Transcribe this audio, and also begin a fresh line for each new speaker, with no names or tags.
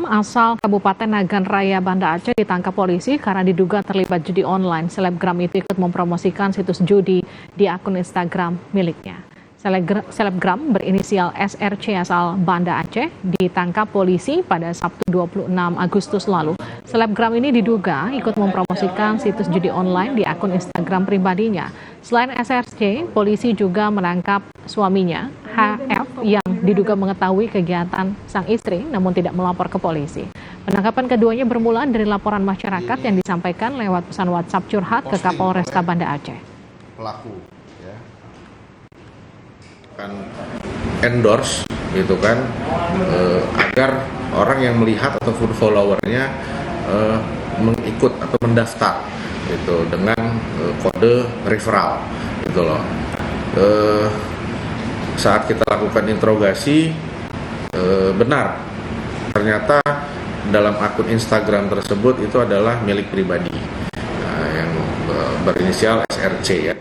Selebgram asal Kabupaten Nagan Raya, Banda Aceh ditangkap polisi karena diduga terlibat judi online. Selebgram itu ikut mempromosikan situs judi di akun Instagram miliknya. Selebgram berinisial SRC asal Banda Aceh ditangkap polisi pada Sabtu 26 Agustus lalu. Selebgram ini diduga ikut mempromosikan situs judi online di akun Instagram pribadinya. Selain SRC, polisi juga menangkap suaminya, HF, yang diduga mengetahui kegiatan sang istri namun tidak melapor ke polisi. Penangkapan keduanya bermula dari laporan masyarakat yang disampaikan lewat pesan WhatsApp curhat ke Kapolresta Banda Aceh.
Pelaku ya kan endorse gitu kan agar orang yang melihat ataupun followernya mengikut atau mendaftar gitu dengan kode referral gitu loh. Saat kita lakukan interogasi benar ternyata dalam akun Instagram tersebut itu adalah milik pribadi yang berinisial SRC ya.